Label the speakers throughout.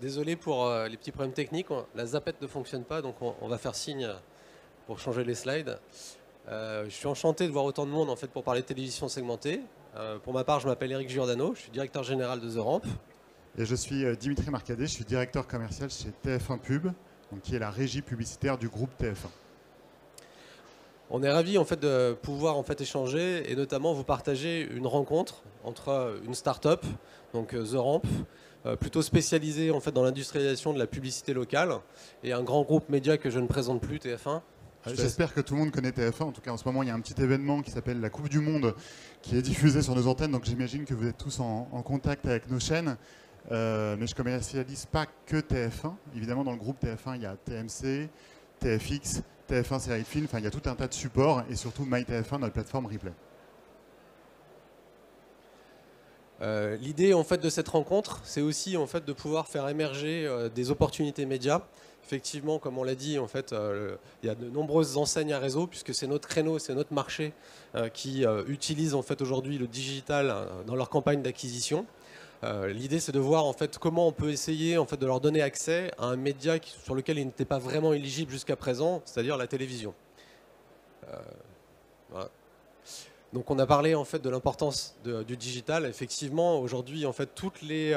Speaker 1: Désolé pour les petits problèmes techniques, la zapette ne fonctionne pas, donc on va faire signe pour changer les slides. Je suis enchanté de voir autant de monde en fait pour parler de télévision segmentée. Pour ma part, je m'appelle Eric Giordano, je suis directeur général de The Ramp.
Speaker 2: Et je suis Dimitri Marcadet, je suis directeur commercial chez TF1 Pub, donc qui est la régie publicitaire du groupe TF1.
Speaker 1: On est ravis en fait de pouvoir en fait échanger et notamment vous partager une rencontre entre une start-up, donc The Ramp, plutôt spécialisée en fait dans l'industrialisation de la publicité locale, et un grand groupe média que je ne présente plus, TF1.
Speaker 2: J'espère que tout le monde connaît TF1. En tout cas, en ce moment, il y a un petit événement qui s'appelle la Coupe du Monde qui est diffusé sur nos antennes. Donc j'imagine que vous êtes tous en contact avec nos chaînes. Mais je ne commercialise pas que TF1. Évidemment, dans le groupe TF1, il y a TMC, TFX, TF1 série de films. Enfin, il y a tout un tas de supports et surtout MyTF1, notre plateforme replay.
Speaker 1: L'idée en fait de cette rencontre, c'est aussi en fait de pouvoir faire émerger des opportunités médias. Effectivement, comme on l'a dit, en fait, il y a de nombreuses enseignes à réseau puisque c'est notre créneau, c'est notre marché qui utilise en fait aujourd'hui le digital dans leur campagne d'acquisition. L'idée, c'est de voir en fait comment on peut essayer en fait de leur donner accès à un média sur lequel ils n'étaient pas vraiment éligibles jusqu'à présent, c'est-à-dire la télévision. Voilà. Donc on a parlé en fait de l'importance du digital. Effectivement, aujourd'hui, en fait, tous les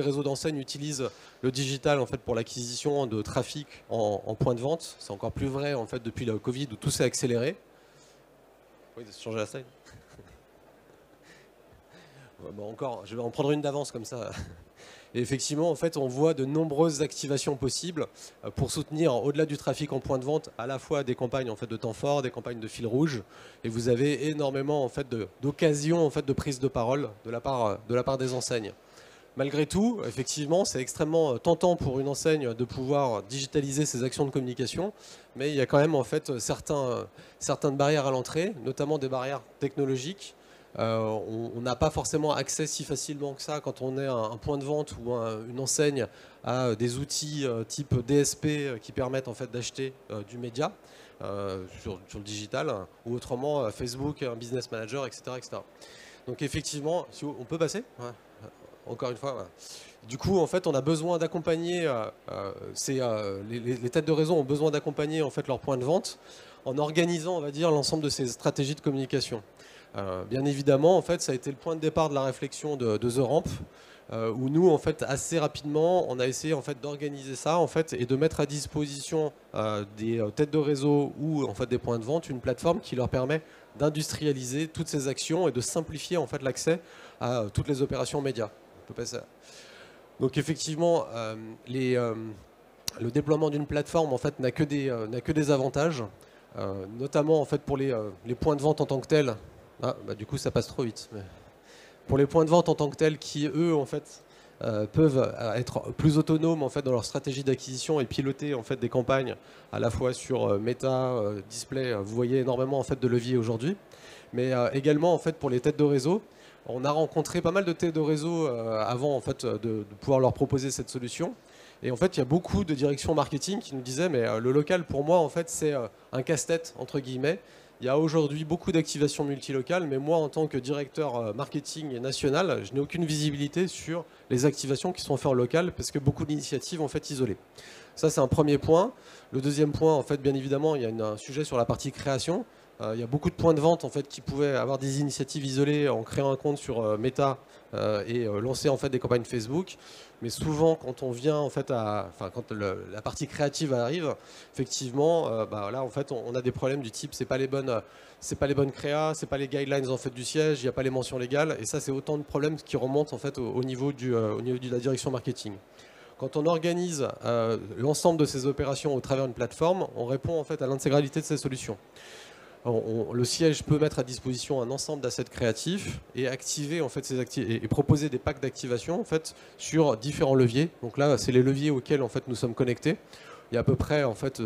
Speaker 1: réseaux d'enseignes utilisent le digital en fait pour l'acquisition de trafic en point de vente. C'est encore plus vrai en fait depuis le Covid où tout s'est accéléré. Oui, changer la slide. Bon, encore, je vais en prendre une d'avance comme ça. Et effectivement, en fait, on voit de nombreuses activations possibles pour soutenir, au-delà du trafic en point de vente, à la fois des campagnes en fait, de temps fort, des campagnes de fil rouge. Et vous avez énormément en fait, d'occasions en fait, de prise de parole de la part des enseignes. Malgré tout, effectivement, c'est extrêmement tentant pour une enseigne de pouvoir digitaliser ses actions de communication, mais il y a quand même en fait, certaines barrières à l'entrée, notamment des barrières technologiques. On n'a pas forcément accès si facilement que ça quand on est un point de vente ou une enseigne à des outils type DSP qui permettent en fait d'acheter du média sur le digital ou autrement Facebook, un business manager, etc., etc. Donc effectivement, si on peut passer ouais. Encore une fois. Ouais. Du coup, en fait, on a besoin d'accompagner, les têtes de réseau ont besoin d'accompagner en fait leurs points de vente en organisant, on va dire, l'ensemble de ces stratégies de communication. Bien évidemment, en fait, ça a été le point de départ de la réflexion de The Ramp, où nous, en fait, assez rapidement, on a essayé en fait d'organiser ça, en fait, et de mettre à disposition des têtes de réseau ou en fait des points de vente une plateforme qui leur permet d'industrialiser toutes ces actions et de simplifier en fait l'accès à toutes les opérations médias. On peut passer. Donc effectivement, le déploiement d'une plateforme en fait n'a que des avantages, notamment en fait pour les points de vente en tant que tels. Ah, bah, du coup, ça passe trop vite. Mais pour les points de vente en tant que tels, qui eux, en fait, peuvent être plus autonomes en fait dans leur stratégie d'acquisition et piloter en fait des campagnes à la fois sur Meta, Display. Vous voyez énormément en fait de leviers aujourd'hui, mais également en fait pour les têtes de réseau. On a rencontré pas mal de têtes de réseau avant en fait de pouvoir leur proposer cette solution. Et en fait, il y a beaucoup de directions marketing qui nous disaient mais le local pour moi en fait c'est un casse-tête entre guillemets. Il y a aujourd'hui beaucoup d'activations multilocales, mais moi, en tant que directeur marketing national, je n'ai aucune visibilité sur les activations qui sont faites en local, parce que beaucoup d'initiatives ont fait isolées. Ça, c'est un premier point. Le deuxième point, en fait, bien évidemment, il y a un sujet sur la partie création. Il y a beaucoup de points de vente en fait, qui pouvaient avoir des initiatives isolées en créant un compte sur Meta et lancer en fait, des campagnes Facebook. Mais souvent, quand on vient en fait quand la partie créative arrive, effectivement, là en fait, on a des problèmes du type c'est pas les bonnes créas, c'est pas les guidelines en fait du siège, il n'y a pas les mentions légales. Et ça, c'est autant de problèmes qui remontent en fait au niveau de la direction marketing. Quand on organise l'ensemble de ces opérations au travers d'une plateforme, on répond en fait à l'intégralité de ces solutions. Le siège peut mettre à disposition un ensemble d'assets créatifs et activer en fait et proposer des packs d'activation en fait sur différents leviers. Donc là, c'est les leviers auxquels en fait nous sommes connectés. Il y a à peu près en fait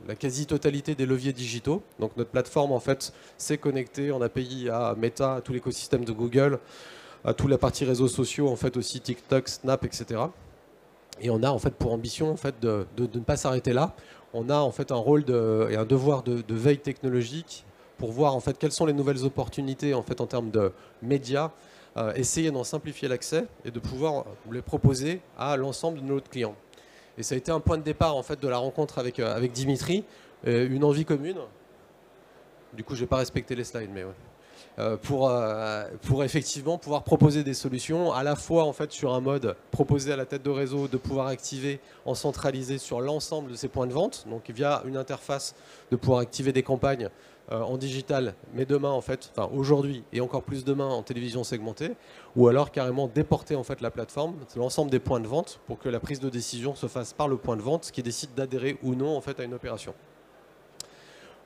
Speaker 1: la quasi-totalité des leviers digitaux. Donc notre plateforme en fait s'est connectée en API à Meta, à tout l'écosystème de Google, à toute la partie réseaux sociaux en fait aussi TikTok, Snap, etc. Et on a en fait pour ambition en fait de ne pas s'arrêter là. On a en fait un rôle et un devoir de veille technologique pour voir en fait quelles sont les nouvelles opportunités en fait en termes de médias essayer d'en simplifier l'accès et de pouvoir les proposer à l'ensemble de nos clients. Et ça a été un point de départ en fait, de la rencontre avec Dimitri, une envie commune. Du coup, je n'ai pas respecté les slides, mais ouais. Pour effectivement pouvoir proposer des solutions à la fois en fait, sur un mode proposé à la tête de réseau de pouvoir activer en centralisé sur l'ensemble de ces points de vente, donc via une interface de pouvoir activer des campagnes en digital, mais demain en fait, enfin aujourd'hui et encore plus demain en télévision segmentée, ou alors carrément déporter en fait la plateforme, l'ensemble des points de vente pour que la prise de décision se fasse par le point de vente qui décide d'adhérer ou non en fait à une opération.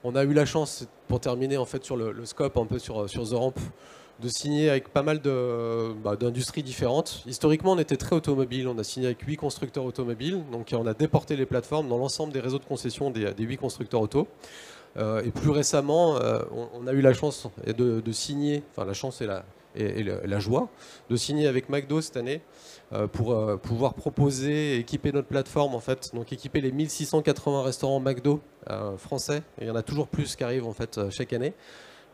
Speaker 1: On a eu la chance, pour terminer en fait sur le scope un peu sur The Ramp, de signer avec pas mal d'industries différentes. Historiquement, on était très automobile. On a signé avec 8 constructeurs automobiles. Donc, on a déporté les plateformes dans l'ensemble des réseaux de concession des 8 constructeurs auto. Et plus récemment, on a eu la chance de signer, enfin la chance et la joie, de signer avec McDo cette année pour pouvoir proposer et équiper notre plateforme en fait, donc équiper les 1680 restaurants McDo français, et il y en a toujours plus qui arrivent en fait chaque année,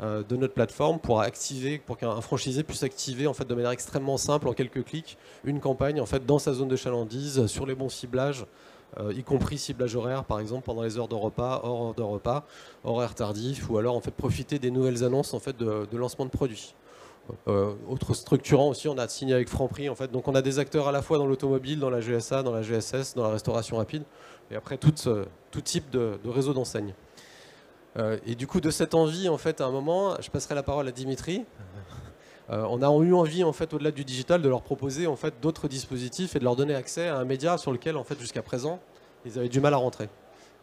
Speaker 1: de notre plateforme pour qu'un franchisé puisse activer en fait de manière extrêmement simple en quelques clics une campagne en fait dans sa zone de chalandise sur les bons ciblages, y compris ciblage horaire par exemple pendant les heures de repas, hors heure de repas, horaire tardif, ou alors en fait profiter des nouvelles annonces en fait de lancement de produits. Autre structurant aussi, on a signé avec Franprix en fait, donc on a des acteurs à la fois dans l'automobile, dans la GSA, dans la GSS, dans la restauration rapide, et après tout type de réseau d'enseignes. Et du coup de cette envie en fait, à un moment, je passerai la parole à Dimitri. On a eu envie en fait, au-delà du digital, de leur proposer en fait d'autres dispositifs et de leur donner accès à un média sur lequel en fait jusqu'à présent ils avaient du mal à rentrer.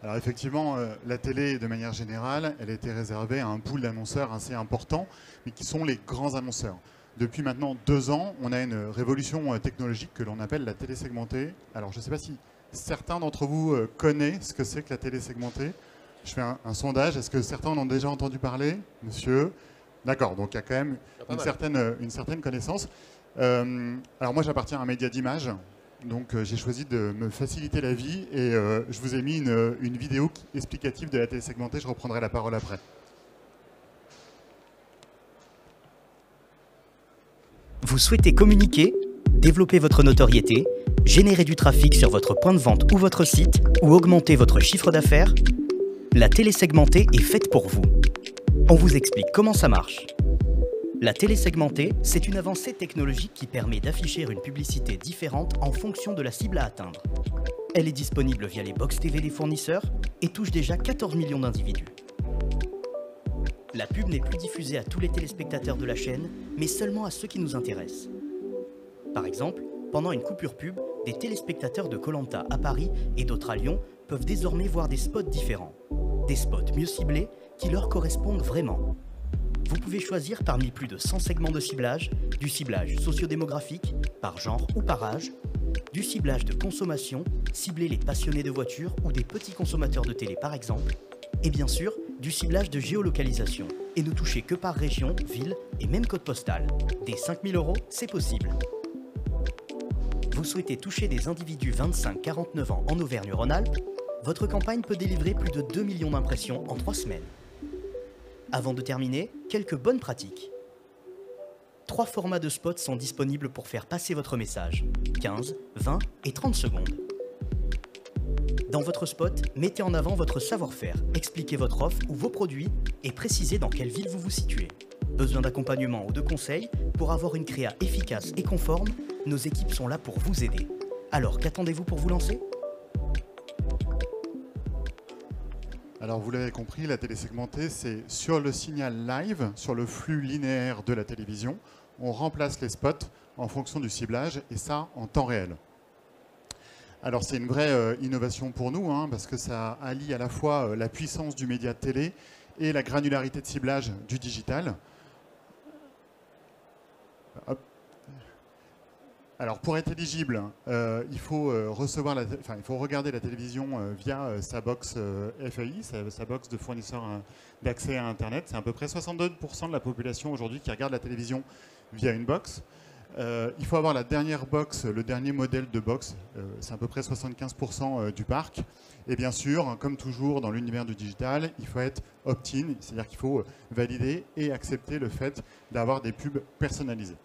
Speaker 2: Alors effectivement, la télé, de manière générale, elle était réservée à un pool d'annonceurs assez important, mais qui sont les grands annonceurs. Depuis maintenant 2 ans, on a une révolution technologique que l'on appelle la télé segmentée. Alors je ne sais pas si certains d'entre vous connaissent ce que c'est que la télé segmentée. Je fais un sondage. Est-ce que certains en ont déjà entendu parler, monsieur? D'accord, donc il y a quand même une certaine connaissance. Alors moi, j'appartiens à un média d'image. Donc j'ai choisi de me faciliter la vie et je vous ai mis une vidéo explicative de la télé segmentée. Je reprendrai la parole après.
Speaker 3: Vous souhaitez communiquer, développer votre notoriété, générer du trafic sur votre point de vente ou votre site, ou augmenter votre chiffre d'affaires? La télé segmentée est faite pour vous. On vous explique comment ça marche. La télé segmentée, c'est une avancée technologique qui permet d'afficher une publicité différente en fonction de la cible à atteindre. Elle est disponible via les box TV des fournisseurs et touche déjà 14 millions d'individus. La pub n'est plus diffusée à tous les téléspectateurs de la chaîne, mais seulement à ceux qui nous intéressent. Par exemple, pendant une coupure pub, des téléspectateurs de Koh-Lanta à Paris et d'autres à Lyon peuvent désormais voir des spots différents. Des spots mieux ciblés qui leur correspondent vraiment. Vous pouvez choisir parmi plus de 100 segments de ciblage, du ciblage sociodémographique, par genre ou par âge, du ciblage de consommation, cibler les passionnés de voitures ou des petits consommateurs de télé par exemple, et bien sûr, du ciblage de géolocalisation, et ne toucher que par région, ville et même code postal. Dès 5 000 €, c'est possible. Vous souhaitez toucher des individus 25-49 ans en Auvergne-Rhône-Alpes? Votre campagne peut délivrer plus de 2 millions d'impressions en 3 semaines. Avant de terminer, quelques bonnes pratiques. 3 formats de spots sont disponibles pour faire passer votre message, 15, 20 et 30 secondes. Dans votre spot, mettez en avant votre savoir-faire, expliquez votre offre ou vos produits et précisez dans quelle ville vous vous situez. Besoin d'accompagnement ou de conseils? Pour avoir une créa efficace et conforme, nos équipes sont là pour vous aider. Alors, qu'attendez-vous pour vous lancer?
Speaker 2: Alors vous l'avez compris, la télé segmentée, c'est sur le signal live, sur le flux linéaire de la télévision. On remplace les spots en fonction du ciblage et ça en temps réel. Alors c'est une vraie innovation pour nous parce que ça allie à la fois la puissance du média de télé et la granularité de ciblage du digital. Hop. Alors pour être éligible, il faut regarder la télévision via sa box FAI, sa box de fournisseur d'accès à Internet. C'est à peu près 62% de la population aujourd'hui qui regarde la télévision via une box. Il faut avoir la dernière box, le dernier modèle de box, c'est à peu près 75% du parc. Et bien sûr, comme toujours dans l'univers du digital, il faut être opt-in, c'est-à-dire qu'il faut valider et accepter le fait d'avoir des pubs personnalisées.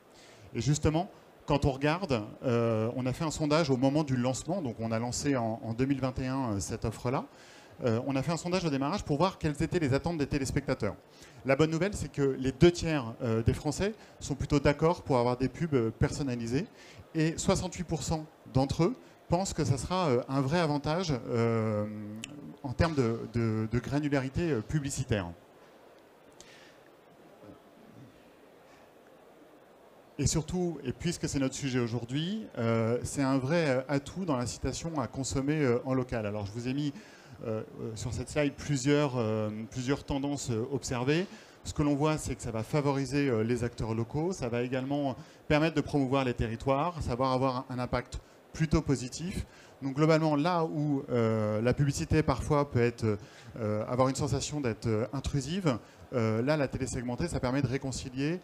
Speaker 2: Et justement, quand on regarde, on a fait un sondage au moment du lancement, donc on a lancé en 2021 cette offre-là. On a fait un sondage au démarrage pour voir quelles étaient les attentes des téléspectateurs. La bonne nouvelle, c'est que les 2/3 des Français sont plutôt d'accord pour avoir des pubs personnalisées et 68% d'entre eux pensent que ça sera un vrai avantage en termes de granularité publicitaire. Et surtout, et puisque c'est notre sujet aujourd'hui, c'est un vrai atout dans l'incitation à consommer en local. Alors je vous ai mis sur cette slide plusieurs tendances observées. Ce que l'on voit, c'est que ça va favoriser les acteurs locaux, ça va également permettre de promouvoir les territoires, ça va avoir un impact plutôt positif. Donc globalement, là où la publicité parfois peut avoir une sensation d'être intrusive, là la télé segmentée, ça permet de réconcilier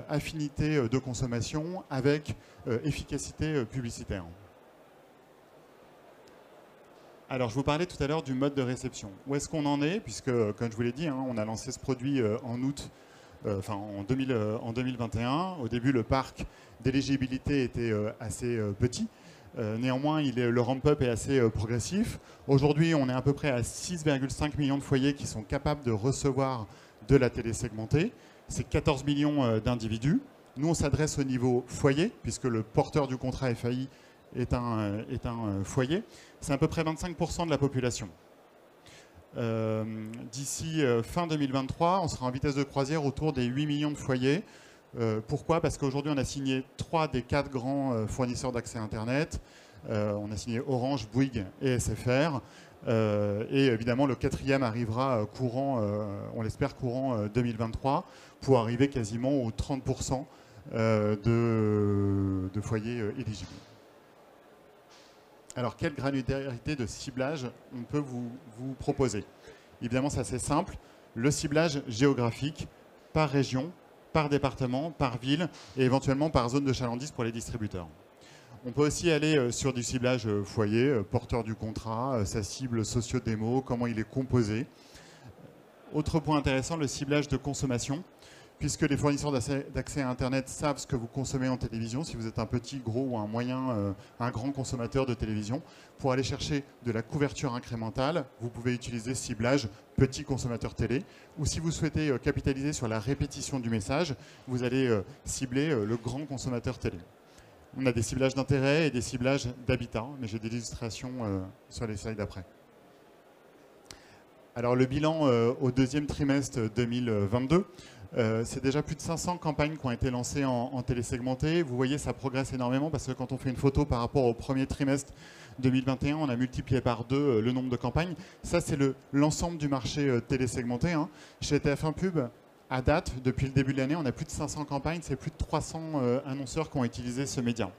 Speaker 2: affinité de consommation avec efficacité publicitaire. Alors je vous parlais tout à l'heure du mode de réception. Où est-ce qu'on en est? Puisque, comme je vous l'ai dit, on a lancé ce produit en août, en 2021. Au début, le parc d'éligibilité était assez petit. Néanmoins, le ramp-up est assez progressif. Aujourd'hui, on est à peu près à 6,5 millions de foyers qui sont capables de recevoir de la télé segmentée. C'est 14 millions d'individus. Nous, on s'adresse au niveau foyer, puisque le porteur du contrat FAI est un foyer. C'est à peu près 25% de la population. D'ici fin 2023, on sera en vitesse de croisière autour des 8 millions de foyers. Pourquoi? Parce qu'aujourd'hui, on a signé 3 des 4 grands fournisseurs d'accès Internet. On a signé Orange, Bouygues et SFR. Et évidemment, le 4e arrivera courant, on l'espère, courant 2023, pour arriver quasiment aux 30% de foyers éligibles. Alors, quelle granularité de ciblage on peut vous proposer? Évidemment, c'est assez simple. Le ciblage géographique par région, par département, par ville et éventuellement par zone de chalandise pour les distributeurs. On peut aussi aller sur du ciblage foyer, porteur du contrat, sa cible socio-démo, comment il est composé. Autre point intéressant, le ciblage de consommation. Puisque les fournisseurs d'accès à Internet savent ce que vous consommez en télévision, si vous êtes un petit, gros ou un grand consommateur de télévision, pour aller chercher de la couverture incrémentale, vous pouvez utiliser ciblage petit consommateur télé. Ou si vous souhaitez capitaliser sur la répétition du message, vous allez cibler le grand consommateur télé. On a des ciblages d'intérêt et des ciblages d'habitat, mais j'ai des illustrations sur les slides d'après. Alors le bilan au 2e trimestre 2022, c'est déjà plus de 500 campagnes qui ont été lancées en télésegmenté. Vous voyez, ça progresse énormément parce que quand on fait une photo par rapport au premier trimestre 2021, on a multiplié par 2 le nombre de campagnes. Ça, c'est l'ensemble du marché télésegmenté. Chez TF1 Pub, à date, depuis le début de l'année, on a plus de 500 campagnes. C'est plus de 300 annonceurs qui ont utilisé ce média.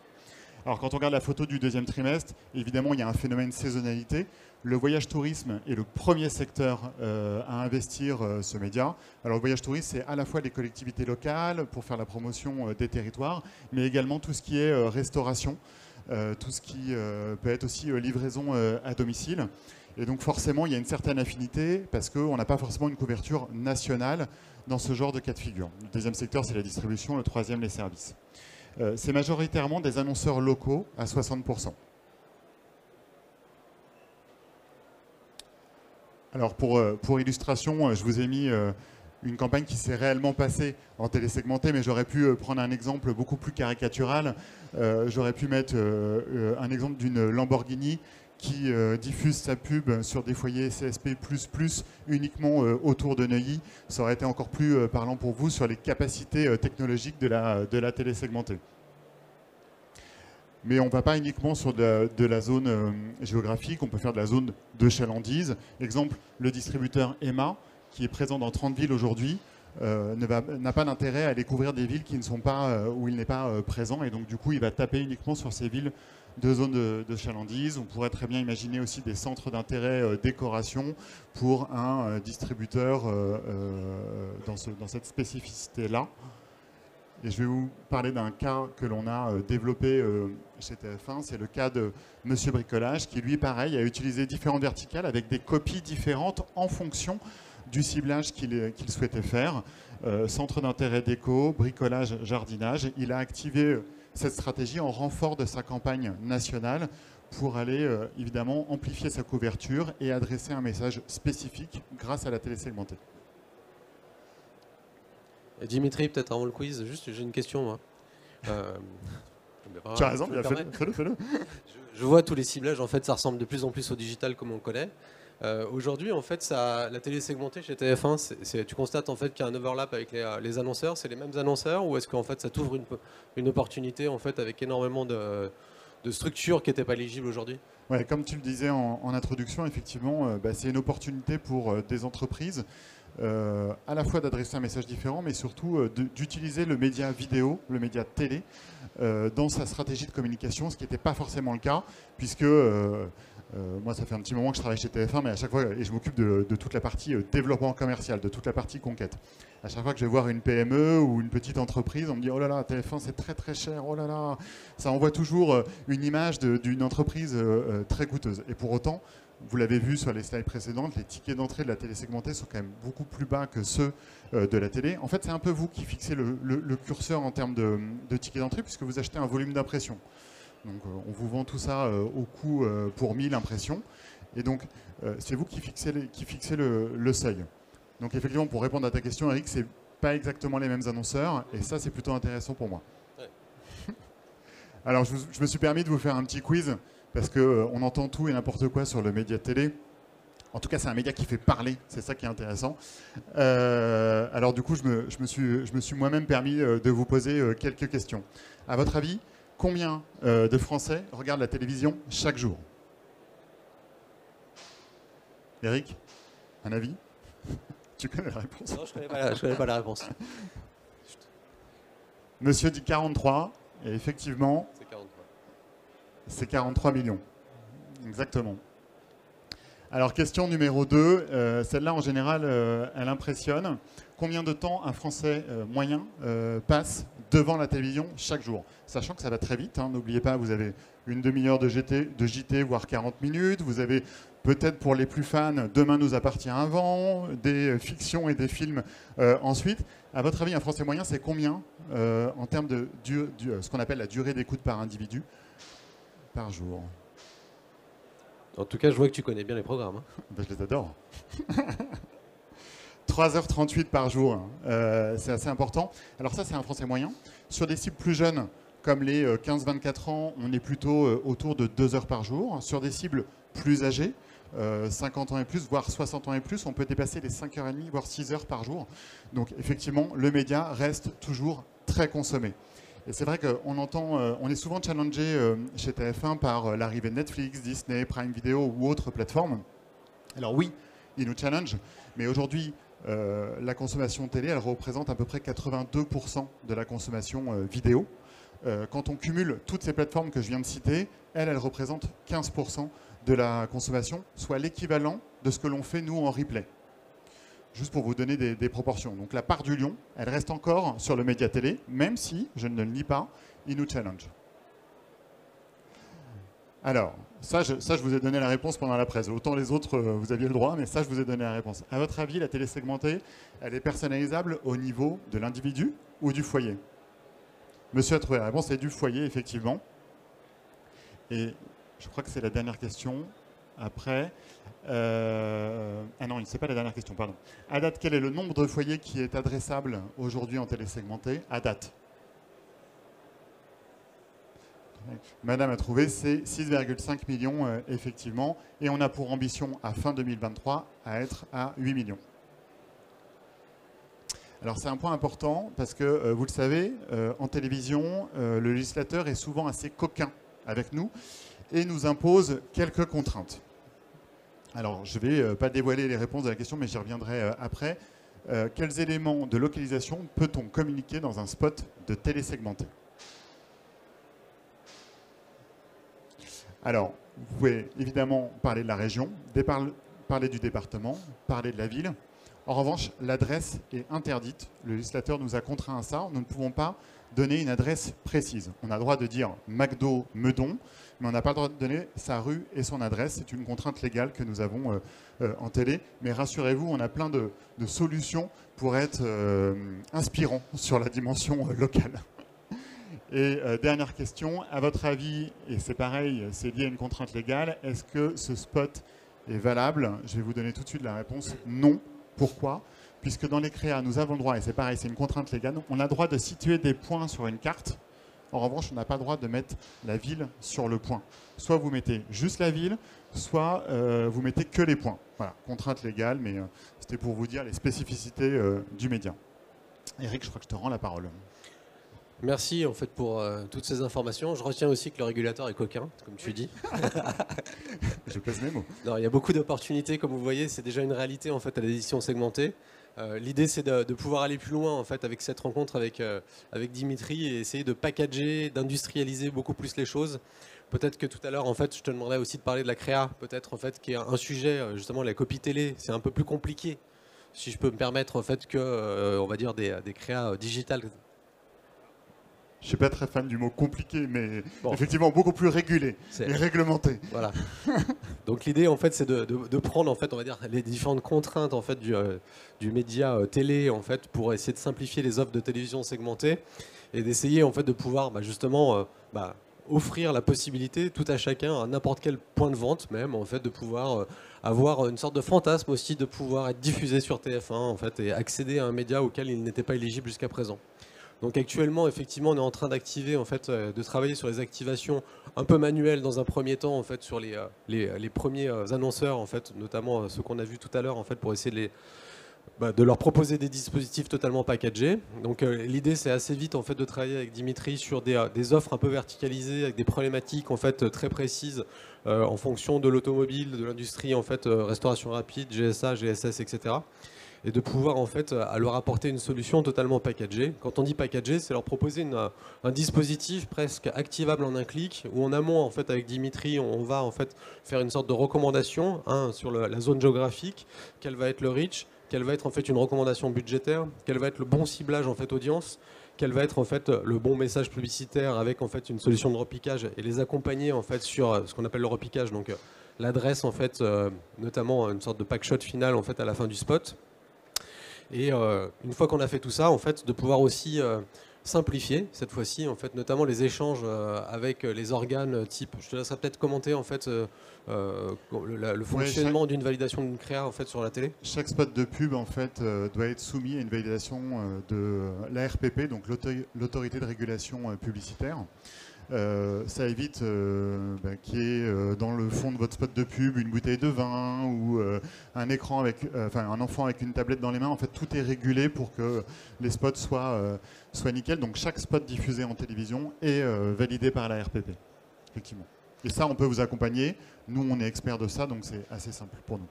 Speaker 2: Alors quand on regarde la photo du 2e trimestre, évidemment, il y a un phénomène saisonnalité. Le voyage tourisme est le premier secteur à investir ce média. Alors le voyage tourisme, c'est à la fois les collectivités locales pour faire la promotion des territoires, mais également tout ce qui est restauration, tout ce qui peut être aussi livraison à domicile. Et donc forcément, il y a une certaine affinité parce qu'on n'a pas forcément une couverture nationale dans ce genre de cas de figure. Le 2e secteur, c'est la distribution, le 3e, les services. C'est majoritairement des annonceurs locaux à 60%. Alors pour illustration, je vous ai mis une campagne qui s'est réellement passée en télésegmenté, mais j'aurais pu prendre un exemple beaucoup plus caricatural. J'aurais pu mettre un exemple d'une Lamborghini qui diffuse sa pub sur des foyers CSP++ uniquement autour de Neuilly. Ça aurait été encore plus parlant pour vous sur les capacités technologiques de la télésegmentée. Mais on ne va pas uniquement sur de la zone géographique, on peut faire de la zone de chalandise. Exemple, le distributeur EMA, qui est présent dans 30 villes aujourd'hui, n'a pas d'intérêt à aller couvrir des villes qui ne sont pas, où il n'est pas présent. Et donc, du coup, il va taper uniquement sur ces villes de zone de chalandise. On pourrait très bien imaginer aussi des centres d'intérêt décoration pour un distributeur dans cette spécificité-là. Et je vais vous parler d'un cas que l'on a développé chez TF1, c'est le cas de Monsieur Bricolage, qui lui, pareil, a utilisé différentes verticales avec des copies différentes en fonction du ciblage qu'il souhaitait faire. Centre d'intérêt déco, bricolage, jardinage. Il a activé cette stratégie en renfort de sa campagne nationale pour aller évidemment amplifier sa couverture et adresser un message spécifique grâce à la télé segmentée.
Speaker 1: Et Dimitri, peut-être avant le quiz, juste j'ai une question. Moi.
Speaker 2: Tu as raison, bien fais-le.
Speaker 1: Je vois tous les ciblages, en fait, ça ressemble de plus en plus au digital comme on connaît. Aujourd'hui, en fait, la télé segmentée chez TF1, tu constates en fait qu'il y a un overlap avec les annonceurs. C'est les mêmes annonceurs ou est-ce qu'en fait ça t'ouvre une opportunité en fait avec énormément de structures qui n'étaient pas éligibles aujourd'hui?
Speaker 2: Ouais, comme tu le disais en introduction, effectivement, c'est une opportunité pour des entreprises à la fois d'adresser un message différent, mais surtout d'utiliser le média vidéo, le média télé, dans sa stratégie de communication, ce qui n'était pas forcément le cas, puisque moi, ça fait un petit moment que je travaille chez TF1, mais à chaque fois, et je m'occupe de toute la partie développement commercial, de toute la partie conquête. À chaque fois que je vais voir une PME ou une petite entreprise, on me dit « Oh là là, TF1, c'est très très cher, oh là là !» Ça envoie toujours une image d'une entreprise très coûteuse. Et pour autant, vous l'avez vu sur les slides précédentes, les tickets d'entrée de la télé segmentée sont quand même beaucoup plus bas que ceux de la télé. En fait, c'est un peu vous qui fixez le curseur en termes de tickets d'entrée, puisque vous achetez un volume d'impression. Donc on vous vend tout ça au coût pour 1000 impressions. Et donc c'est vous qui fixez le seuil. Donc effectivement, pour répondre à ta question, Eric, c'est pas exactement les mêmes annonceurs. Et ça, c'est plutôt intéressant pour moi. Ouais. Alors je me suis permis de vous faire un petit quiz, parce qu'on entend tout et n'importe quoi sur le média télé. En tout cas, c'est un média qui fait parler, c'est ça qui est intéressant. Alors du coup, je me suis moi-même permis de vous poser quelques questions. À votre avis, combien de Français regardent la télévision chaque jour? Eric, un avis? Tu connais la réponse?
Speaker 1: Non, je ne connais pas la réponse.
Speaker 2: Monsieur dit 43, et effectivement, c'est 43 millions. Exactement. Alors, question numéro 2, celle-là, en général, elle impressionne. Combien de temps un Français moyen passe devant la télévision chaque jour? Sachant que ça va très vite, hein, n'oubliez pas, vous avez une demi-heure de JT, voire 40 minutes. Vous avez peut-être, pour les plus fans, Demain nous appartient avant, des fictions et des films ensuite. À votre avis, un Français moyen, c'est combien en termes de ce qu'on appelle la durée d'écoute par individu par jour?
Speaker 1: En tout cas, je vois que tu connais bien les programmes. Hein.
Speaker 2: Ben, je les adore. 3h38 par jour, c'est assez important. Alors ça, c'est un Français moyen. Sur des cibles plus jeunes, comme les 15-24 ans, on est plutôt autour de 2 heures par jour. Sur des cibles plus âgées, 50 ans et plus, voire 60 ans et plus, on peut dépasser les 5h30, voire 6 heures par jour. Donc effectivement, le média reste toujours très consommé. Et c'est vrai qu'on on est souvent challengé chez TF1 par l'arrivée de Netflix, Disney, Prime Video ou autres plateformes. Alors oui, ils nous challengent, mais aujourd'hui, la consommation télé, elle représente à peu près 82% de la consommation vidéo. Quand on cumule toutes ces plateformes que je viens de citer, elles représentent 15% de la consommation, soit l'équivalent de ce que l'on fait nous en replay. Juste pour vous donner des proportions. Donc la part du lion, elle reste encore sur le média télé, même si, je ne le nie pas, il nous challenge. Alors, ça, je vous ai donné la réponse pendant la presse. Autant les autres, vous aviez le droit, mais ça, je vous ai donné la réponse. À votre avis, la télé segmentée, elle est personnalisable au niveau de l'individu ou du foyer? Monsieur a trouvé la réponse, c'est du foyer, effectivement. Et je crois que c'est la dernière question. Après, ah non, ce n'est pas la dernière question, pardon. À date, quel est le nombre de foyers qui est adressable aujourd'hui en télé segmentée? À date. Madame a trouvé, c'est 6,5 millions, effectivement. Et on a pour ambition, à fin 2023, à être à 8 millions. Alors c'est un point important parce que, vous le savez, en télévision, le législateur est souvent assez coquin avec nous et nous impose quelques contraintes. Alors je ne vais pas dévoiler les réponses à la question, mais j'y reviendrai après. Quels éléments de localisation peut-on communiquer dans un spot de télé segmenté? Alors, vous pouvez évidemment parler de la région, parler du département, parler de la ville. En revanche, l'adresse est interdite. Le législateur nous a contraints à ça. Nous ne pouvons pas donner une adresse précise. On a le droit de dire McDo Meudon, mais on n'a pas le droit de donner sa rue et son adresse. C'est une contrainte légale que nous avons en télé. Mais rassurez-vous, on a plein de solutions pour être inspirants sur la dimension locale. Et dernière question, à votre avis, et c'est pareil, c'est lié à une contrainte légale, est-ce que ce spot est valable? Je vais vous donner tout de suite la réponse non. Pourquoi? Puisque dans les créas, nous avons le droit, et c'est pareil, c'est une contrainte légale, on a le droit de situer des points sur une carte. En revanche, on n'a pas le droit de mettre la ville sur le point. Soit vous mettez juste la ville, soit vous mettez que les points. Voilà, contrainte légale, mais c'était pour vous dire les spécificités du média. Eric, je crois que je te rends la parole.
Speaker 1: Merci en fait pour toutes ces informations. Je retiens aussi que le régulateur est coquin, comme tu dis.
Speaker 2: Je pèse mes mots.
Speaker 1: Non, il y a beaucoup d'opportunités, comme vous voyez, c'est déjà une réalité en fait à l'édition segmentée. L'idée c'est de pouvoir aller plus loin en fait avec cette rencontre avec Dimitri et essayer de packager, d'industrialiser beaucoup plus les choses. Peut-être que tout à l'heure en fait je te demanderais aussi de parler de la créa, peut-être en fait qui est un sujet justement la copie télé, c'est un peu plus compliqué. Si je peux me permettre en fait que on va dire des créas digitales.
Speaker 2: Je ne suis pas très fan du mot compliqué, mais
Speaker 1: bon,
Speaker 2: effectivement beaucoup plus régulé et réglementé.
Speaker 1: Voilà. Donc l'idée en fait c'est de prendre en fait on va dire les différentes contraintes en fait du média télé en fait pour essayer de simplifier les offres de télévision segmentées et d'essayer en fait de pouvoir justement offrir la possibilité tout à chacun à n'importe quel point de vente même en fait de pouvoir avoir une sorte de fantasme aussi de pouvoir être diffusé sur TF1 en fait et accéder à un média auquel il n'était pas éligible jusqu'à présent. Donc actuellement, effectivement, on est en train d'activer, en fait, de travailler sur les activations un peu manuelles dans un premier temps, en fait, sur les premiers annonceurs, en fait, notamment ceux qu'on a vus tout à l'heure, en fait, pour essayer de leur proposer des dispositifs totalement packagés. Donc l'idée, c'est assez vite, en fait, de travailler avec Dimitri sur des offres un peu verticalisées, avec des problématiques, en fait, très précises, en fonction de l'automobile, de l'industrie, en fait, restauration rapide, GSA, GSS, etc. Et de pouvoir en fait leur apporter une solution totalement packagée. Quand on dit packagé, c'est leur proposer un dispositif presque activable en un clic, où en amont en fait avec Dimitri, on va en fait faire une sorte de recommandation sur la zone géographique, quel va être le reach, quelle va être en fait une recommandation budgétaire, quel va être le bon ciblage en fait audience, quel va être en fait le bon message publicitaire avec en fait une solution de repiquage et les accompagner en fait sur ce qu'on appelle le repiquage, donc l'adresse en fait notamment une sorte de packshot final en fait à la fin du spot. Et une fois qu'on a fait tout ça, en fait, de pouvoir aussi simplifier cette fois-ci, en fait, notamment les échanges avec les organes type. Je te laisserai peut-être commenter en fait le fonctionnement d'une validation d'une créa en fait sur la télé.
Speaker 2: Chaque spot de pub en fait doit être soumis à une validation de l'ARPP, donc l'autorité de régulation publicitaire. Ça évite qu'il y ait dans le fond de votre spot de pub une bouteille de vin ou un écran avec, un enfant avec une tablette dans les mains. En fait, tout est régulé pour que les spots soient nickel. Donc chaque spot diffusé en télévision est validé par la RPP, effectivement. Et ça, on peut vous accompagner. Nous, on est experts de ça, donc c'est assez simple pour nous.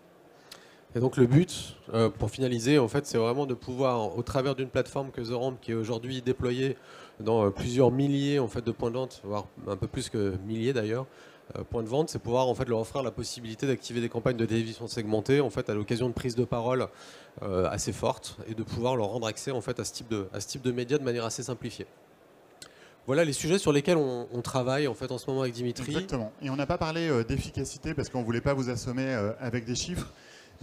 Speaker 1: Et donc le but, pour finaliser, en fait, c'est vraiment de pouvoir, au travers d'une plateforme que The Ramp, qui est aujourd'hui déployée dans plusieurs milliers en fait, de points de vente, voire un peu plus que milliers d'ailleurs, points de vente, c'est pouvoir en fait, leur offrir la possibilité d'activer des campagnes de télévision segmentées en fait, à l'occasion de prises de parole assez fortes et de pouvoir leur rendre accès en fait, à ce type de médias de manière assez simplifiée. Voilà les sujets sur lesquels on travaille en fait en ce moment avec Dimitri.
Speaker 2: Exactement. Et on n'a pas parlé d'efficacité parce qu'on ne voulait pas vous assommer avec des chiffres.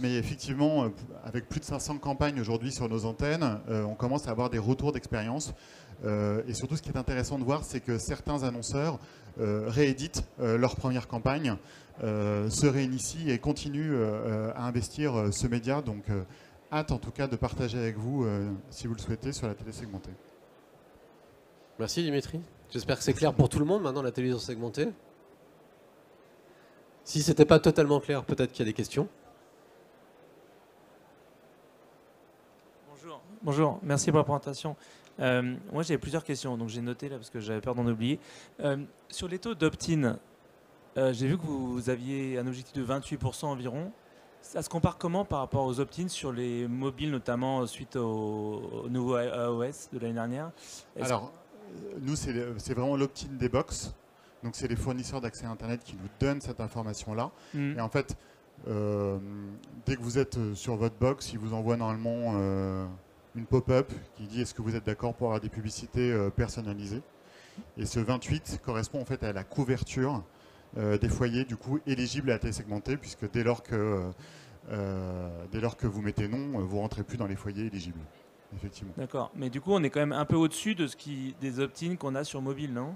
Speaker 2: Mais effectivement, avec plus de 500 campagnes aujourd'hui sur nos antennes, on commence à avoir des retours d'expérience. Et surtout, ce qui est intéressant de voir, c'est que certains annonceurs rééditent leur première campagne, se réinitient et continuent à investir ce média. Donc, hâte en tout cas de partager avec vous, si vous le souhaitez, sur la télé segmentée.
Speaker 1: Merci Dimitri. J'espère que c'est clair pour tout le monde maintenant, la télévision segmentée. Si ce n'était pas totalement clair, peut-être qu'il y a des questions.
Speaker 4: Bonjour, merci pour la présentation. Moi, j'avais plusieurs questions, donc j'ai noté là parce que j'avais peur d'en oublier. Sur les taux d'opt-in, j'ai vu que vous aviez un objectif de 28% environ. Ça se compare comment par rapport aux opt-in sur les mobiles, notamment suite au nouveau iOS de l'année dernière?
Speaker 2: Alors, nous, c'est vraiment l'opt-in des box. Donc, c'est les fournisseurs d'accès à Internet qui nous donnent cette information-là. Et en fait, dès que vous êtes sur votre box, ils vous envoient normalement une pop-up qui dit est-ce que vous êtes d'accord pour avoir des publicités personnalisées. Et ce 28 correspond en fait à la couverture des foyers du coup éligibles à la télé segmentée, puisque dès lors que vous mettez non, vous rentrez plus dans les foyers éligibles. Effectivement.
Speaker 4: D'accord. Mais du coup, on est quand même un peu au-dessus de des opt-in qu'on a sur mobile, non?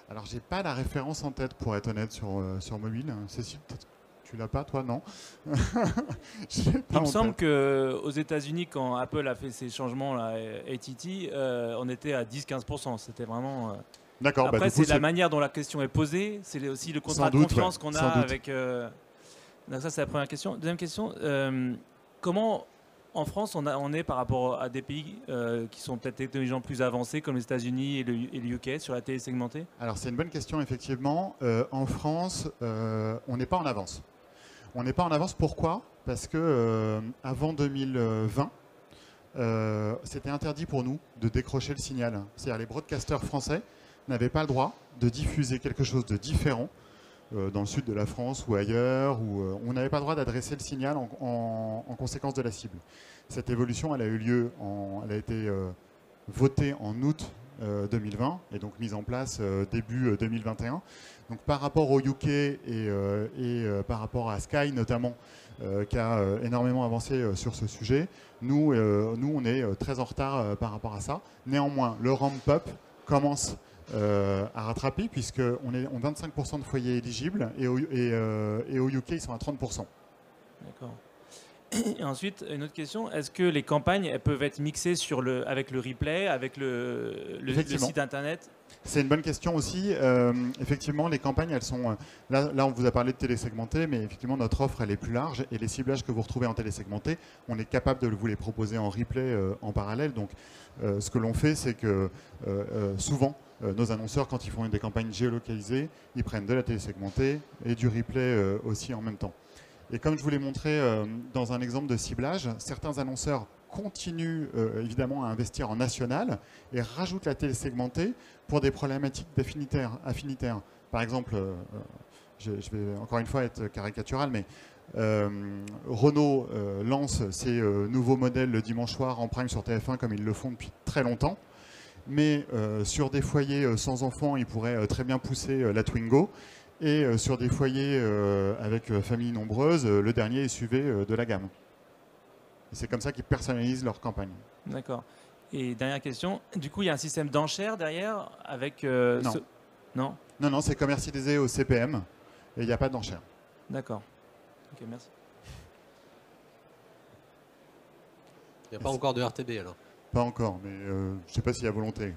Speaker 2: Alors, j'ai pas la référence en tête, pour être honnête, sur mobile. Cécile, peut-être tu l'as pas, toi, non?
Speaker 4: Il me semble qu'aux États-Unis, quand Apple a fait ces changements là, ATT, on était à 10-15%. C'était vraiment.
Speaker 2: D'accord.
Speaker 4: Après, c'est la manière dont la question est posée. C'est aussi le contrat de confiance qu'on a avec. Donc ça, c'est la première question. Deuxième question. Comment en France, on est par rapport à des pays qui sont peut-être technologiquement plus avancés, comme les États-Unis et le UK, sur la télé segmentée?
Speaker 2: Alors, c'est une bonne question, effectivement. En France, on n'est pas en avance. On n'est pas en avance, pourquoi? Parce que avant 2020, c'était interdit pour nous de décrocher le signal. C'est-à-dire les broadcasters français n'avaient pas le droit de diffuser quelque chose de différent dans le sud de la France ou ailleurs, où on n'avait pas le droit d'adresser le signal en conséquence de la cible. Cette évolution, elle a eu lieu, elle a été votée en août 2020 et donc mise en place début 2021. Donc par rapport au UK et par rapport à Sky notamment, qui a énormément avancé sur ce sujet, nous on est très en retard par rapport à ça. Néanmoins, le ramp-up commence à rattraper, puisqu'on est en 25% de foyers éligibles et au UK ils sont à 30%.
Speaker 4: D'accord. Et ensuite, une autre question, est-ce que les campagnes elles peuvent être mixées avec le replay, avec le site internet?
Speaker 2: C'est une bonne question aussi. Effectivement, les campagnes, elles sont... Là, on vous a parlé de télésegmenté, mais effectivement, notre offre, elle est plus large. Et les ciblages que vous retrouvez en télésegmenté, on est capable de vous les proposer en replay en parallèle. Donc, ce que l'on fait, c'est que souvent, nos annonceurs, quand ils font des campagnes géolocalisées, ils prennent de la télésegmentée et du replay aussi en même temps. Et comme je vous l'ai montré dans un exemple de ciblage, certains annonceurs continuent évidemment à investir en national et rajoutent la télé segmentée pour des problématiques affinitaires. Par exemple, je vais encore une fois être caricatural, mais Renault lance ses nouveaux modèles le dimanche soir en prime sur TF1 comme ils le font depuis très longtemps. Mais sur des foyers sans enfants, ils pourraient très bien pousser la Twingo. Et sur des foyers avec familles nombreuses, le dernier SUV de la gamme. C'est comme ça qu'ils personnalisent leur campagne.
Speaker 4: D'accord. Et dernière question, du coup il y a un système d'enchères derrière avec...
Speaker 2: Non. Non, c'est commercialisé au CPM et il n'y a pas d'enchères.
Speaker 4: D'accord. Ok, merci.
Speaker 1: Il n'y a pas encore de RTB alors?
Speaker 2: Pas encore, mais je ne sais pas s'il y a volonté.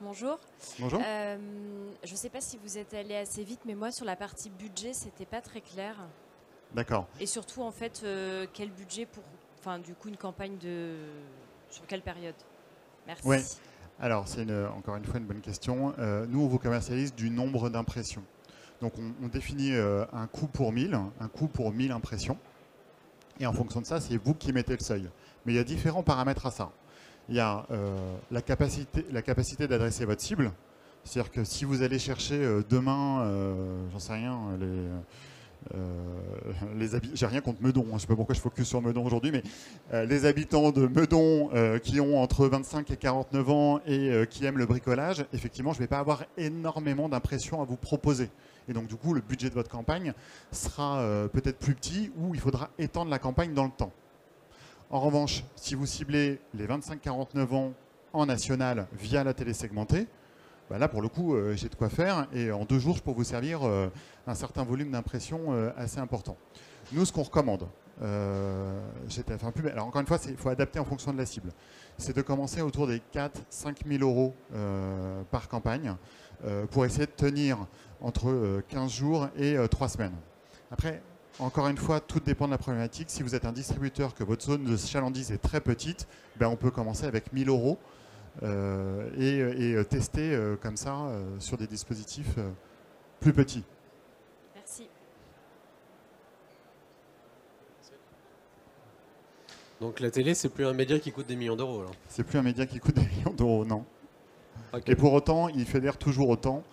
Speaker 5: Bonjour.
Speaker 2: Bonjour.
Speaker 5: Je ne sais pas si vous êtes allé assez vite, mais moi sur la partie budget, c'était pas très clair.
Speaker 2: D'accord.
Speaker 5: Et surtout en fait, quel budget pour, du coup, une campagne sur quelle période? Merci.
Speaker 2: Oui. Alors c'est encore une fois une bonne question. Nous on vous commercialise du nombre d'impressions. Donc on définit un coût pour 1000, un coût pour 1000 impressions. Et en fonction de ça, c'est vous qui mettez le seuil. Mais il y a différents paramètres à ça. Il y a la capacité d'adresser votre cible. C'est-à-dire que si vous allez chercher demain, j'en sais rien, j'ai rien contre Meudon, je ne sais pas pourquoi je focus sur Meudon aujourd'hui, mais les habitants de Meudon qui ont entre 25 et 49 ans et qui aiment le bricolage, effectivement, je ne vais pas avoir énormément d'impressions à vous proposer. Et donc, du coup, le budget de votre campagne sera peut-être plus petit ou il faudra étendre la campagne dans le temps. En revanche, si vous ciblez les 25-49 ans en national via la télé segmentée, bah là, pour le coup, j'ai de quoi faire. Et en 2 jours, je peux vous servir un certain volume d'impression assez important. Nous, ce qu'on recommande, alors encore une fois, il faut adapter en fonction de la cible. C'est de commencer autour des 4-5 000 euros par campagne pour essayer de tenir entre 15 jours et 3 semaines. Après, encore une fois, tout dépend de la problématique. Si vous êtes un distributeur, que votre zone de chalandise est très petite, ben on peut commencer avec 1000 euros et tester comme ça sur des dispositifs plus petits.
Speaker 5: Merci.
Speaker 1: Donc la télé, c'est plus un média qui coûte des millions d'euros.
Speaker 2: C'est plus un média qui coûte des millions d'euros, non.
Speaker 1: Okay.
Speaker 2: Et pour autant, il fédère toujours autant.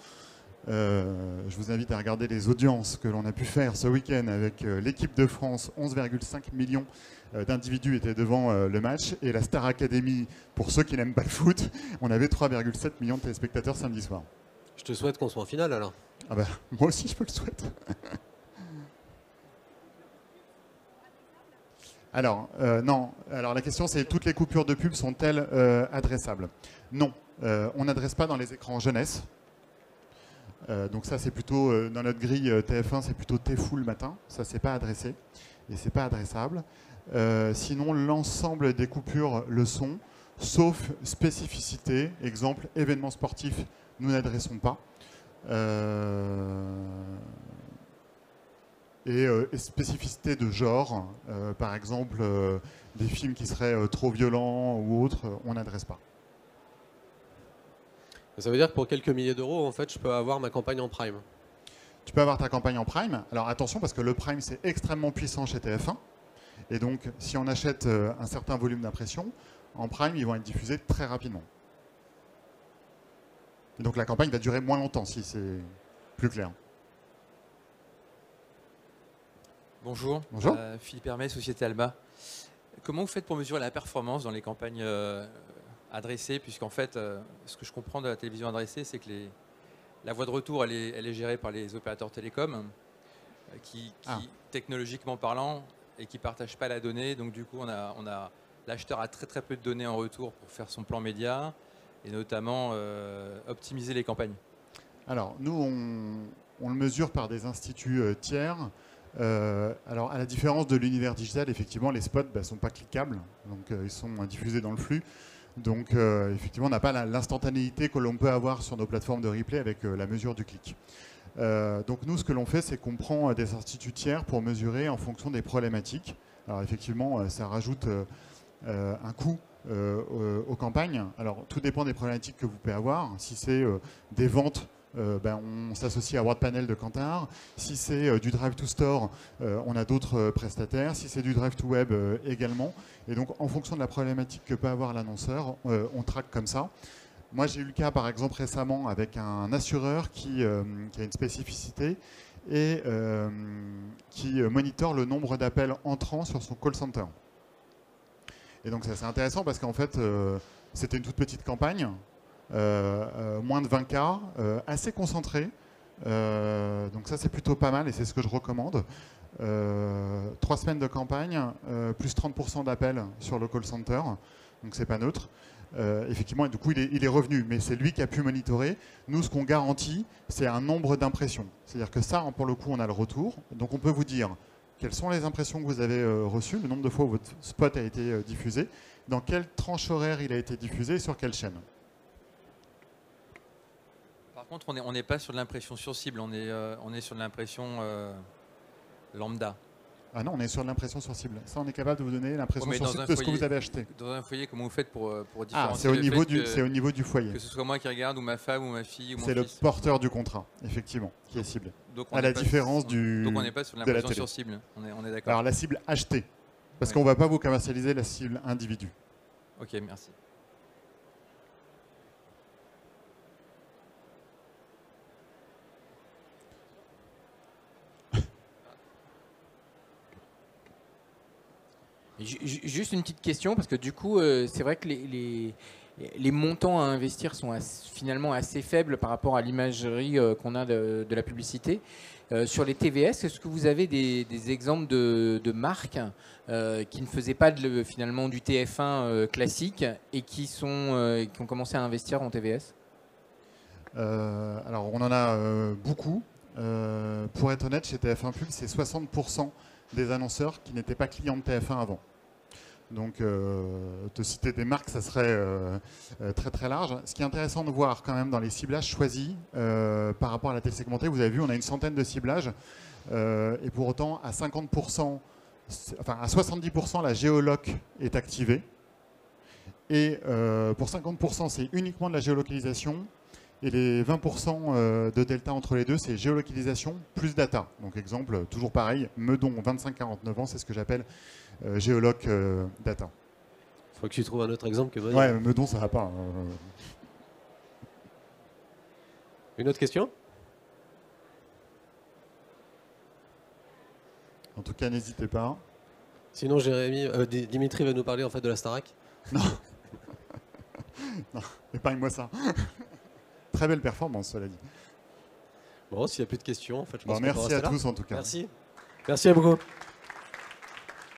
Speaker 2: Je vous invite à regarder les audiences que l'on a pu faire ce week-end avec l'équipe de France. 11,5 millions d'individus étaient devant le match. Et la Star Academy, pour ceux qui n'aiment pas le foot, on avait 3,7 millions de téléspectateurs samedi soir.
Speaker 1: Je te souhaite qu'on soit en finale alors.
Speaker 2: Ah bah, moi aussi, je peux le souhaiter. Alors, non. Alors, la question, c'est toutes les coupures de pub sont-elles adressables? Non. On n'adresse pas dans les écrans jeunesse. Donc ça, c'est plutôt, dans notre grille TF1, c'est plutôt T-Full le matin. Ça, c'est pas adressé. Et c'est pas adressable. Sinon, l'ensemble des coupures le sont, sauf spécificité. Exemple, événements sportifs, nous n'adressons pas. Et spécificité de genre, par exemple, des films qui seraient trop violents ou autres, on n'adresse pas.
Speaker 1: Ça veut dire que pour quelques milliers d'euros, en fait, je peux avoir ma campagne en prime.
Speaker 2: Tu peux avoir ta campagne en prime. Alors attention, parce que le prime, c'est extrêmement puissant chez TF1. Et donc, si on achète un certain volume d'impression, en prime, ils vont être diffusés très rapidement. Et donc la campagne va durer moins longtemps, si c'est plus clair.
Speaker 6: Bonjour,
Speaker 2: Bonjour.
Speaker 6: Philippe Hermé, Société Alba. Comment vous faites pour mesurer la performance dans les campagnes adressées, puisqu'en fait, ce que je comprends de la télévision adressée, c'est que la voie de retour, elle est gérée par les opérateurs télécoms, qui technologiquement parlant, et qui ne partagent pas la donnée. Donc du coup, l'acheteur a très peu de données en retour pour faire son plan média, et notamment optimiser les campagnes. Alors, nous,
Speaker 2: on le mesure par des instituts tiers. Alors, à la différence de l'univers digital, effectivement, les spots ne sont pas cliquables, donc ils sont diffusés dans le flux. Donc, effectivement, on n'a pas l'instantanéité que l'on peut avoir sur nos plateformes de replay avec la mesure du clic. Donc, nous, ce que l'on fait, c'est qu'on prend des instituts tiers pour mesurer en fonction des problématiques. Alors, effectivement, ça rajoute un coût aux campagnes. Alors, tout dépend des problématiques que vous pouvez avoir. Si c'est des ventes, on s'associe à WordPanel de Kantar. Si c'est du Drive to Store, on a d'autres prestataires. Si c'est du Drive to Web également. Et donc, en fonction de la problématique que peut avoir l'annonceur, on traque comme ça. Moi, j'ai eu le cas, par exemple, récemment avec un assureur qui a une spécificité et qui monitore le nombre d'appels entrants sur son call center. Et donc, c'est intéressant parce qu'en fait, c'était une toute petite campagne. Moins de 20 cas, assez concentré. Donc ça, c'est plutôt pas mal et c'est ce que je recommande. 3 semaines de campagne, plus 30% d'appels sur le call center. Donc c'est pas neutre. Effectivement, et du coup, il est revenu, mais c'est lui qui a pu monitorer. Nous, ce qu'on garantit, c'est un nombre d'impressions. C'est-à-dire que ça, pour le coup, on a le retour. Donc on peut vous dire quelles sont les impressions que vous avez reçues, le nombre de fois où votre spot a été diffusé, dans quelle tranche horaire il a été diffusé et sur quelle chaîne.
Speaker 6: Par contre, on n'est pas sur de l'impression sur cible, on est sur de l'impression lambda.
Speaker 2: Ah non, on est sur de l'impression sur cible. Ça, on est capable de vous donner l'impression sur cible de ce que vous avez acheté.
Speaker 6: Dans un foyer, comment vous faites pour différencier
Speaker 2: c'est au niveau du foyer.
Speaker 6: Que ce soit moi qui regarde, ou ma femme, ou ma fille, ou mon fils.
Speaker 2: C'est le porteur du contrat, effectivement, qui est ciblé.
Speaker 6: Donc
Speaker 2: à la différence du
Speaker 6: Donc on n'est pas sur l'impression sur cible, on est d'accord.
Speaker 2: Alors la cible achetée, parce qu'on ne va pas vous commercialiser la cible individu.
Speaker 6: Ok, merci.
Speaker 7: Juste une petite question, parce que du coup, c'est vrai que les montants à investir sont finalement assez faibles par rapport à l'imagerie qu'on a de la publicité. Sur les TVS, est-ce que vous avez des exemples de marques qui ne faisaient pas finalement du TF1 classique et qui ont commencé à investir en TVS?
Speaker 2: Alors, on en a beaucoup. Pour être honnête, chez TF1 Pub, c'est 60% des annonceurs qui n'étaient pas clients de TF1 avant. Donc, te citer des marques, ça serait très très large. Ce qui est intéressant de voir quand même dans les ciblages choisis par rapport à la télésegmentée, vous avez vu, on a une centaine de ciblages. Et pour autant, à 50%, enfin à 70%, la géoloc est activée. Et pour 50%, c'est uniquement de la géolocalisation. Et les 20% de delta entre les deux, c'est géolocalisation plus data. Donc exemple, toujours pareil, Meudon, 25-49 ans, c'est ce que j'appelle géoloc data.
Speaker 1: Il faut que tu trouves un autre exemple que Meudon.
Speaker 2: Ouais, Meudon, ça va pas.
Speaker 1: Une autre question?
Speaker 2: En tout cas, n'hésitez pas.
Speaker 1: Sinon, Dimitri va nous parler en fait de la Starac.
Speaker 2: Non, épargne-moi ça. Très belle performance, cela dit.
Speaker 1: Bon, s'il n'y a plus de questions, en fait, je pense
Speaker 2: Bon,
Speaker 1: qu'on peut
Speaker 2: merci
Speaker 1: rester
Speaker 2: à
Speaker 1: là.
Speaker 2: tous en tout cas.
Speaker 1: Merci. Merci beaucoup.